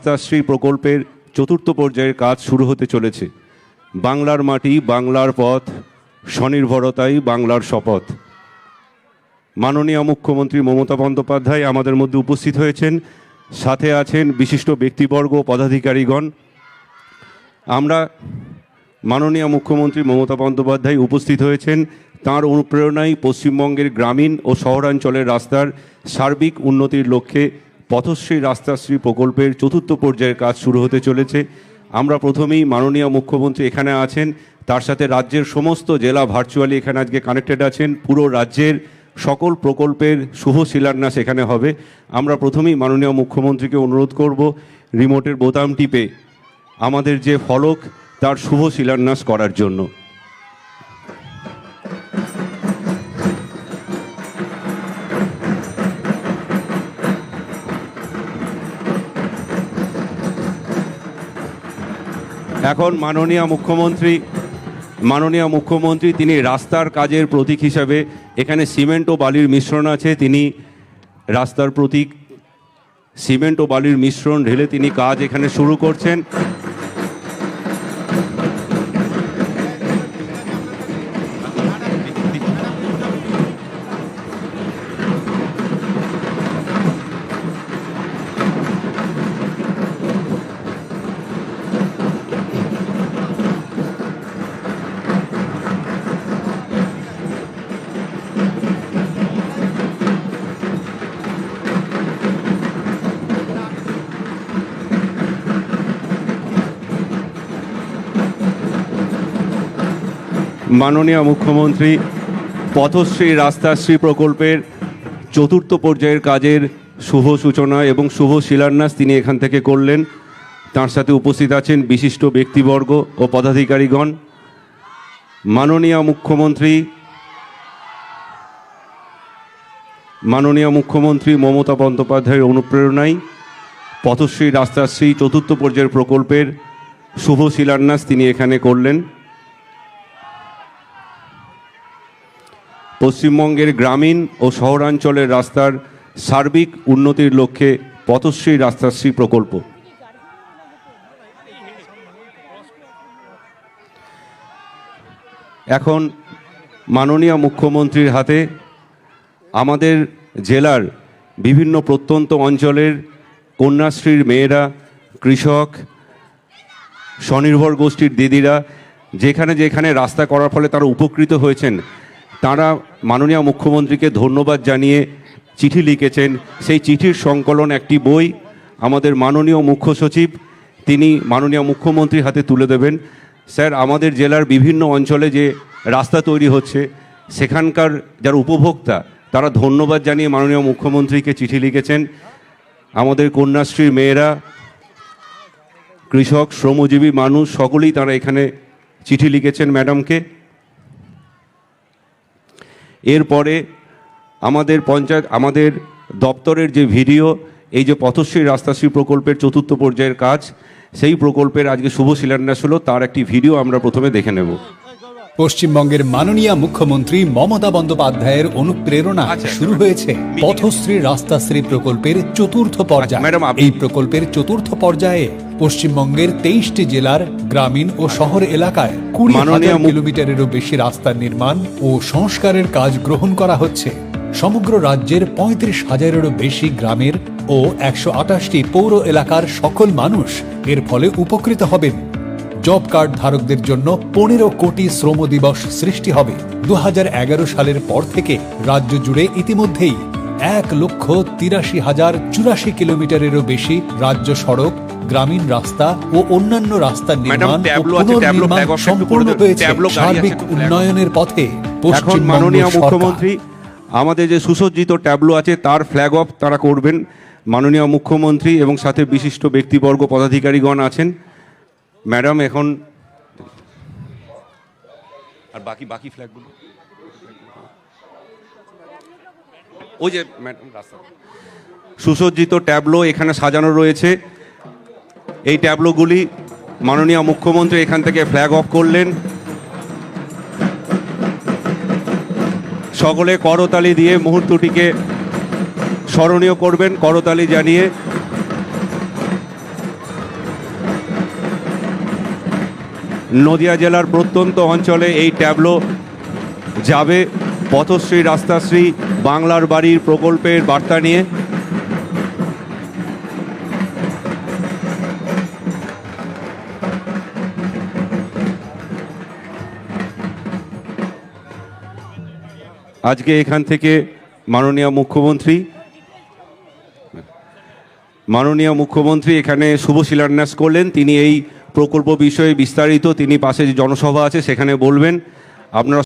রাস্তাশ্রী প্রকল্পের চতুর্থ পর্যায়ের কাজ শুরু হতে চলেছে। বাংলার মাটি, বাংলার পথ, স্বনির্ভরতাই বাংলার শপথ। মাননীয় মুখ্যমন্ত্রী মমতা বন্দ্যোপাধ্যায় আমাদের মধ্যে উপস্থিত হয়েছেন, সাথে আছেন বিশিষ্ট ব্যক্তিবর্গ, পদাধিকারীগণ। আমরা মাননীয় মুখ্যমন্ত্রী মমতা বন্দ্যোপাধ্যায় উপস্থিত হয়েছেন, তাঁর অনুপ্রেরণায় পশ্চিমবঙ্গের গ্রামীণ ও শহরাঞ্চলের রাস্তার সার্বিক উন্নতির লক্ষ্যে পথশ্রী রাস্তাশ্রী প্রকল্পের চতুর্থ পর্যায়ের কাজ শুরু হতে চলেছে। আমরা প্রথমেই মাননীয় মুখ্যমন্ত্রী এখানে আছেন, তার সাথে রাজ্যের সমস্ত জেলা ভার্চুয়ালি এখানে আজকে কানেক্টেড আছেন। পুরো রাজ্যের সকল প্রকল্পের শুভ শিলান্যাস এখানে হবে। আমরা প্রথমেই মাননীয় মুখ্যমন্ত্রীকে অনুরোধ করব রিমোটের বোতাম টিপে আমাদের যে ফলক তার শুভ শিলান্যাস করার জন্য। এখন মাননীয় মুখ্যমন্ত্রী তিনি রাস্তার কাজের প্রতীক হিসাবে, এখানে সিমেন্ট ও বালির মিশ্রণ আছে, তিনি রাস্তার প্রতীক সিমেন্ট ও বালির মিশ্রণ ঢেলে তিনি কাজ এখানে শুরু করছেন। মাননীয় মুখ্যমন্ত্রী পথশ্রী রাস্তাশ্রী প্রকল্পের চতুর্থ পর্যায়ের কাজের শুভ সূচনা এবং শুভ শিলান্যাস তিনি এখান থেকে করলেন। তার সাথে উপস্থিত আছেন বিশিষ্ট ব্যক্তিবর্গ ও পদাধিকারীগণ। মাননীয় মুখ্যমন্ত্রী মমতা বন্দ্যোপাধ্যায়ের অনুপ্রেরণায় পথশ্রী রাস্তাশ্রী চতুর্থ পর্যায়ের প্রকল্পের শুভ শিলান্যাস তিনি এখানে করলেন। পশ্চিমবঙ্গের গ্রামীণ ও শহরাঞ্চলের রাস্তার সার্বিক উন্নতির লক্ষ্যে পথশ্রী রাস্তাশ্রী প্রকল্প। এখন মাননীয় মুখ্যমন্ত্রীর হাতে আমাদের জেলার বিভিন্ন প্রত্যন্ত অঞ্চলের কন্যাশ্রীর মেয়েরা, কৃষক, স্বনির্ভর গোষ্ঠীর দিদিরা যেখানে যেখানে রাস্তা করার ফলে তারা উপকৃত হয়েছেন, তারা মাননীয় মুখ্যমন্ত্রীকে ধন্যবাদ জানিয়ে চিঠি লিখেছেন। সেই চিঠির সংকলন একটি বই আমাদের মাননীয় মুখ্য সচিব তিনি মাননীয় মুখ্যমন্ত্রীর হাতে তুলে দেবেন। স্যার, আমাদের জেলার বিভিন্ন অঞ্চলে যে রাস্তা তৈরি হচ্ছে সেখানকার যারা উপভোক্তা তারা ধন্যবাদ জানিয়ে মাননীয় মুখ্যমন্ত্রীকে চিঠি লিখেছেন। আমাদের কন্যাশ্রীর মেয়েরা, কৃষক, শ্রমজীবী মানুষ সকলেই তারা এখানে চিঠি লিখেছেন ম্যাডামকে। এরপরে আমাদের দপ্তরের যে ভিডিও, এই যে পথশ্রী রাস্তাশ্রী প্রকল্পের চতুর্থ পর্যায়ের কাজ, সেই প্রকল্পের আজকে শুভ শিলান্যাস হলো, তার একটি ভিডিও আমরা প্রথমে দেখে নেব। পশ্চিমবঙ্গের মাননীয় মুখ্যমন্ত্রী মমতা বন্দ্যোপাধ্যায়ের অনুপ্রেরণা শুরু হয়েছে পথশ্রী রাস্তাশ্রী প্রকল্পের চতুর্থ পর্যায়। এই প্রকল্পের চতুর্থ পর্যায়ে পশ্চিমবঙ্গের 23টি জেলার গ্রামীণ ও শহর এলাকায় 20,000 কিলোমিটারেরও বেশি রাস্তার নির্মাণ ও সংস্কারের কাজ গ্রহণ করা হচ্ছে। সমগ্র রাজ্যের 35,000-এরও বেশি গ্রামের ও 128টি পৌর এলাকার সকল মানুষ এর ফলে উপকৃত হবেন। জব কার্ড ধারকদের জন্য 15 কোটি শ্রম দিবস সৃষ্টি হবে। 2011 সালের পর থেকে রাজ্য জুড়ে ইতিমধ্যেই 1,83,084 কিলোমিটারেরও বেশি রাজ্য সড়ক, গ্রামীণ রাস্তা ও অন্যান্য রাস্তার নির্মাণ সম্পূর্ণ হয়েছে। সার্বিক উন্নয়নের পথে এখন মাননীয় মুখ্যমন্ত্রী আমাদের যে সুসজ্জিত ট্যাবলো আছে তার ফ্ল্যাগ অফ তারা করবেন। মাননীয় মুখ্যমন্ত্রী এবং সাথে বিশিষ্ট ব্যক্তিবর্গ, পদাধিকারীগণ আছেন। ম্যাডাম এখন আর বাকি ফ্ল্যাগগুলো ওই যে ম্যাডাম রাস্তা সুসজ্জিত ট্যাবলো এখানে সাজানো রয়েছে। এই ট্যাবলোগুলি মাননীয় মুখ্যমন্ত্রী এখান থেকে ফ্ল্যাগ অফ করলেন। সকলে করতালি দিয়ে মুহূর্তটিকে স্মরণীয় করবেন, করতালি জানিয়ে। নদিয়া জেলার প্রত্যন্ত অঞ্চলে এই ট্যাবলো যাবে পথশ্রী রাস্তাশ্রী বাংলার বাড়ির প্রকল্পের বার্তা নিয়ে। আজকে এখান থেকে মাননীয় মুখ্যমন্ত্রী এখানে শুভ শিলান্যাস করলেন। তিনি এই প্রকল্প বিষয়ে বিস্তারিত তিনি পাশে যে জনসভা আছে সেখানে বলবেন। আপনারা